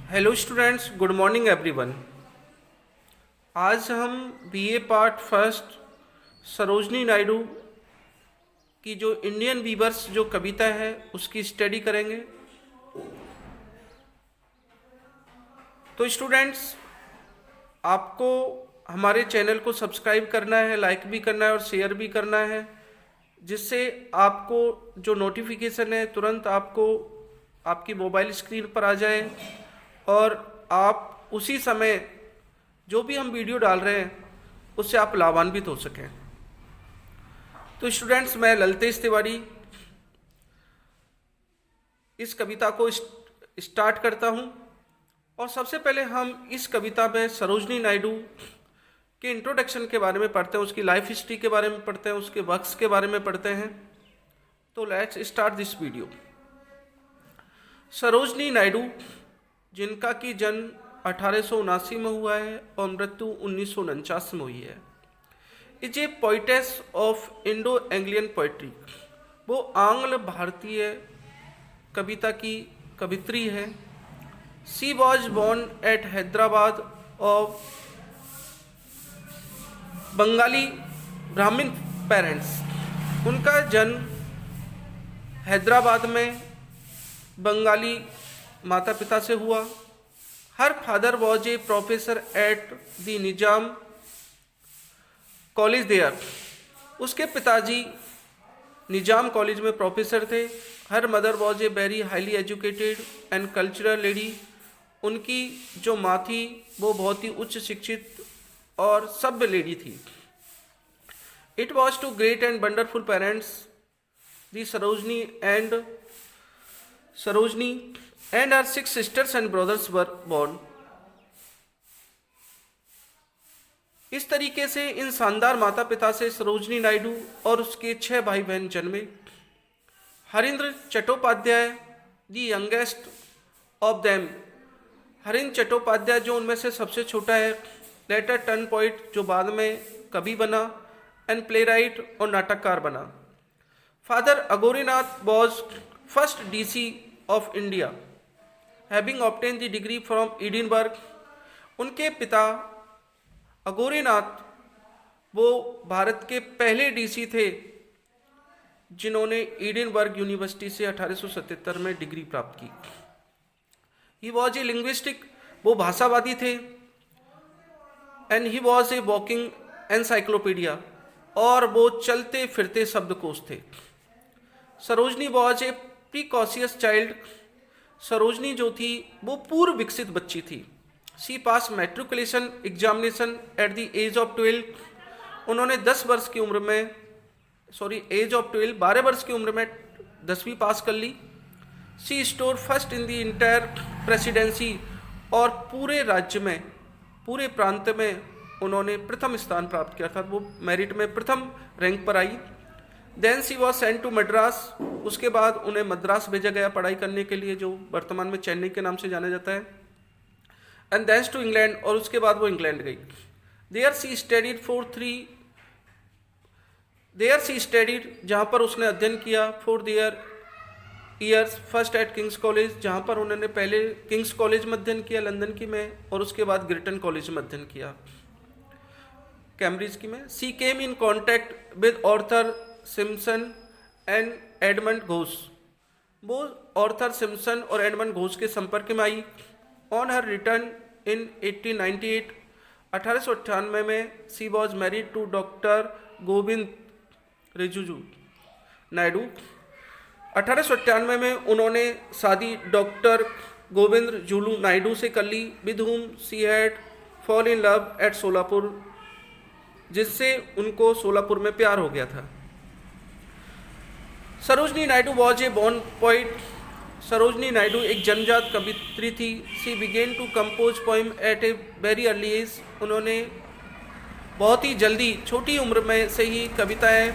Hello students, good morning everyone. आज हम BA part first Sarojini Naidu की जो इंडियन वीवर्स जो कविता है उसकी स्टडी करेंगे। तो स्टूडेंट्स, आपको हमारे चैनल को सब्सक्राइब करना है, लाइक भी करना है और शेयर भी करना है, जिससे आपको जो नोटिफिकेशन है तुरंत आपको आपकी मोबाइल स्क्रीन पर आ जाए और आप उसी समय जो भी हम वीडियो डाल रहे हैं उससे आप लाभान्वित हो सकें। तो स्टूडेंट्स, मैं ललतेश तिवारी इस कविता को स्टार्ट करता हूं और सबसे पहले हम इस कविता में सरोजनी नायडू के इंट्रोडक्शन के बारे में पढ़ते हैं, उसकी लाइफ हिस्ट्री के बारे में पढ़ते हैं, उसके वर्क्स के बारे में पढ़ते हैं। तो let's start this video. Sarojini Naidu, जिनका कि जन्म 1879 में हुआ है और मृत्यु 1949 में हुई है, is a poetess of Indo Anglian poetry. वो आंग्ल भारतीय कविता की कवित्री है। She was born at Hyderabad of Bengali Brahmin parents. उनका जन्म हैदराबाद में बंगाली माता पिता से हुआ। Her father was a professor at the Nizam college there. उसके पिताजी निजाम कॉलेज में प्रोफेसर थे। Her mother was a very highly educated and cultural lady. उनकी जो माँ थी वो बहुत ही उच्च शिक्षित और सभ्य लेडी थी। It was to great and wonderful parents the Sarojini and her 6 sisters and brothers were born। इस तरीके से इन शानदार माता पिता से सरोजनी नायडू और उसके 6 भाई बहन जन्मे। Harindra Chattopadhyay the youngest of them. Harindra Chattopadhyay जो उनमें से सबसे छोटा है, लेटर टर्न पोइट, जो बाद में कवि बना, एंड प्ले राइट और नाटककार बना। Father Aghorinath was first DC of India, having obtained the degree from Edinburgh। उनके पिता अघोरीनाथ वो भारत के पहले DC थे जिन्होंने एडिनबर्ग यूनिवर्सिटी से 1877 में डिग्री प्राप्त की। ही वॉज ए लिंग्विस्टिक, वो भाषावादी थे। And he was a walking encyclopedia, और वो चलते फिरते शब्दकोश थे। Sarojini was a precocious child. Sarojini जो थी वो पूर्व विकसित बच्ची थी। She pass matriculation examination at the age of 12। उन्होंने 10 वर्ष की उम्र में, एज ऑफ 12, 12 वर्ष की उम्र में 10वीं पास कर ली। She stood first in the entire presidency, और पूरे राज्य में, पूरे प्रांत में उन्होंने प्रथम स्थान प्राप्त किया था। वो मेरिट में प्रथम रैंक पर आई। Then she was sent to Madras. उसके बाद उन्हें मद्रास भेजा गया पढ़ाई करने के लिए, जो वर्तमान में चेन्नई के नाम से जाना जाता है। एंड देन टू इंग्लैंड, और उसके बाद वो इंग्लैंड गई। देयर शी स्टडीड जहाँ पर उसने अध्ययन किया for three years. First at King's college, जहाँ पर उन्होंने पहले किंग्स कॉलेज में अध्ययन किया लंदन की में, और उसके बाद गिरटन कॉलेज में अध्ययन किया कैम्ब्रिज की में। She came in contact with Arthur Simpson and Edmund Ghosh. वो ऑर्थर सिम्पसन और एडमंड घोष के संपर्क में आई। ऑन हर रिटर्न इन 1898, 1898 में, she was married to doctor Govind Rajulu Naidu. 1898 में उन्होंने शादी डॉक्टर गोविंद रिजिजू नायडू से कर ली, with whom she had fall in love at Solapur, जिससे उनको सोलापुर में प्यार हो गया था। Sarojini Naidu was a born poet. Sarojini Naidu एक जन्मजात कवित्री थी। She began to compose poem at a very early age. उन्होंने बहुत ही जल्दी, छोटी उम्र में से ही कविताएं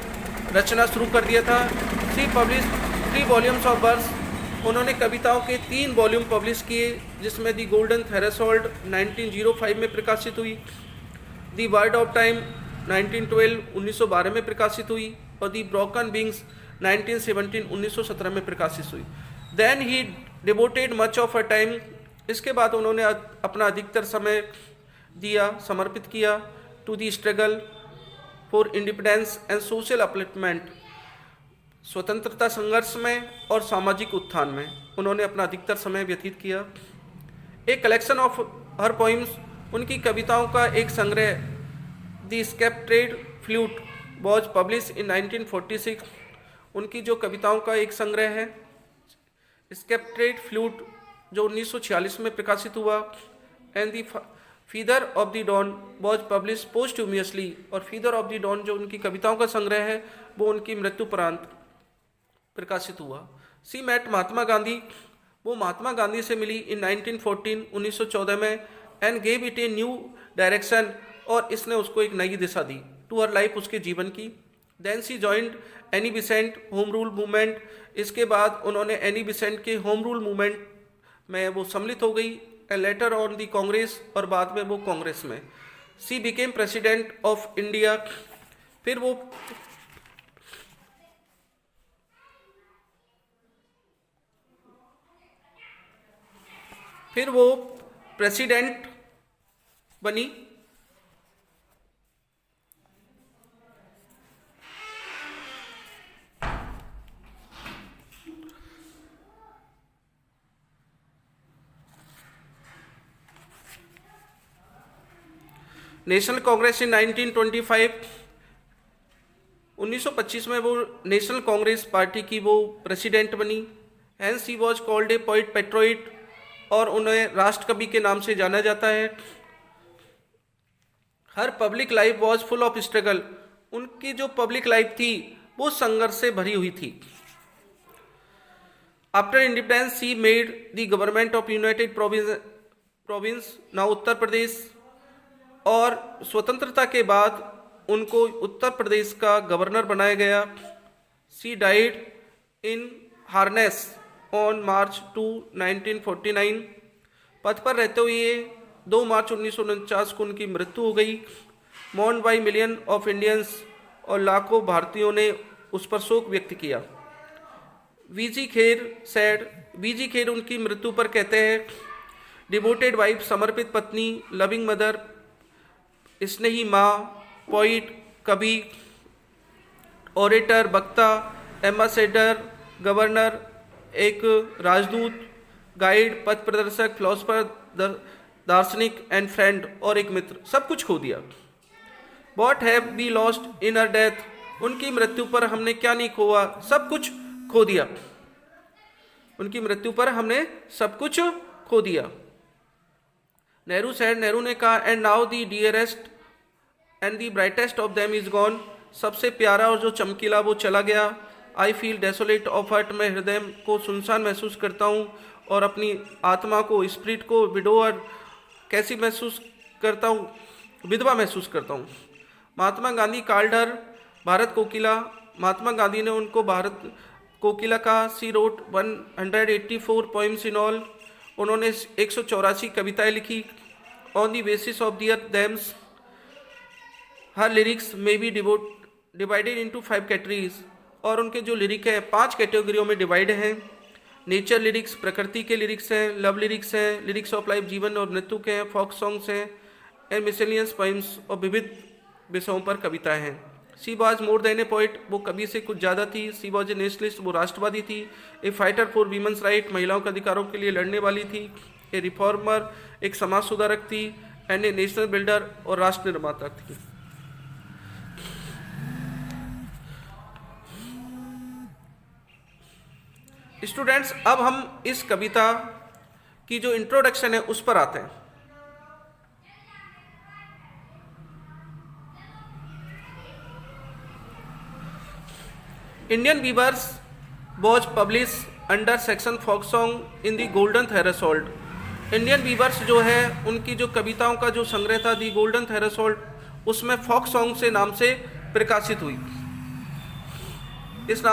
रचना शुरू कर दिया था। She publish 3 volumes of verse. उन्होंने कविताओं के 3 वॉल्यूम पब्लिश किए, जिसमें दी गोल्डन थेरेसोल्ड 1905 में प्रकाशित हुई, दी वर्ड ऑफ टाइम 1912 में प्रकाशित हुई, और दी ब्रोकन विंग्स 1917 में प्रकाशित हुई। Then he devoted much of a time इसके बाद उन्होंने अपना अधिकतर समय समर्पित किया to the struggle for independence and social upliftment, स्वतंत्रता संघर्ष में और सामाजिक उत्थान में उन्होंने अपना अधिकतर समय व्यतीत किया। एक कलेक्शन ऑफ हर पोइम्स, उनकी कविताओं का एक संग्रह the sceptred flute was publish in 1946। उनकी जो कविताओं का एक संग्रह है स्केप्ट्रेड फ्लूट जो 1946 में प्रकाशित हुआ। And the feather of the dawn was publish posthumously, और फीदर ऑफ द डॉन जो उनकी कविताओं का संग्रह है वो उनकी मृत्युपरांत प्रकाशित हुआ। सी मेट महात्मा गांधी, वो महात्मा गांधी से मिली इन 1914 1914 में and gave it a new direction, और इसने उसको एक नई दिशा दी टू हर लाइफ, उसके जीवन की। Then she joined Annie Besant home rule movement, इसके बाद उन्होंने एनी बिसेंट के होम रूल मूवमेंट में वो सम्मिलित हो गई। And later on the Congress, और बाद में वो कांग्रेस में। She became president of India, फिर वो प्रेसिडेंट बनी। नेशनल कांग्रेस इन 1925, 1925 में वो नेशनल कांग्रेस पार्टी की वो प्रेसिडेंट बनी। Hence he was called a poet patriot, और उन्हें राष्ट्रकवि के नाम से जाना जाता है। Her public life was full of struggle, उनकी जो पब्लिक लाइफ थी वो संघर्ष से भरी हुई थी। After independence he made the government of United Provinces now Uttar Pradesh, और स्वतंत्रता के बाद उनको उत्तर प्रदेश का गवर्नर बनाया गया। She died in harness on March 2 1949, पद पर रहते हुए 2 मार्च 1949 को उनकी मृत्यु हो गई। Mourned by million of Indians, और लाखों भारतीयों ने उस पर शोक व्यक्त किया। वीजी खेर सैड, वीजी खेर उनकी मृत्यु पर कहते हैं, डिवोटेड वाइफ समर्पित पत्नी, लविंग मदर, स्नेही माँ, पोइट, कवि, ओरेटर, वक्ता, एम्बेसडर, गवर्नर, एक राजदूत, गाइड, पथ प्रदर्शक, फिलोसफर, दार्शनिक एंड फ्रेंड, और एक मित्र, सब कुछ खो दिया। What have we lost in her death, उनकी मृत्यु पर हमने क्या नहीं खोआ, सब कुछ खो दिया। उनकी मृत्यु पर हमने सब कुछ खो दिया। नेहरू सैड, नेहरू ने कहा, and now the dearest and the brightest of them is gone, सबसे प्यारा और जो चमकीला वो चला गया। I feel desolate of heart, मैं हृदय को सुनसान महसूस करता हूँ, और अपनी आत्मा को, स्पिरिट को विडोअर कैसी महसूस करता हूँ, विधवा महसूस करता हूँ। महात्मा गांधी कॉल्ड हर भारत कोकिला, महात्मा गांधी ने उनको भारत कोकिला कहा। She wrote 184 poems in all, उन्होंने 184 कविताएं लिखी। On the basis of their themes her lyrics may be divided into 5 categories, और उनके जो लिरिक है 5 कैटेगरियों में डिवाइड हैं। नेचर लिरिक्स, प्रकृति के लिरिक्स हैं, लव लिरिक्स हैं, लिरिक्स ऑफ लाइफ, जीवन और मृत्यु के हैं, फोक सॉन्ग्स हैं, एंड मिसलिनियस पोइम्स, और विविध विषयों पर कविताएं हैं। She was more than a poet, वो कवि से कुछ ज़्यादा थी। सी वॉज ए नेशनलिस्ट, वो राष्ट्रवादी थी। A fighter for women's right, महिलाओं के अधिकारों के लिए लड़ने वाली थी। ए रिफॉर्मर, एक समाज सुधारक थी। एंड ए नेशनल बिल्डर, और राष्ट्र निर्माता थी। स्टूडेंट्स, अब हम इस कविता की जो इंट्रोडक्शन है उस पर आते हैं। Indian weavers was publish under section folk song in the golden threshold. Indian weavers जो है उनकी जो कविताओं का जो संग्रह था दी गोल्डन थ्रेशोल्ड, उसमें फोक सॉन्ग से नाम से प्रकाशित हुई। इस नाम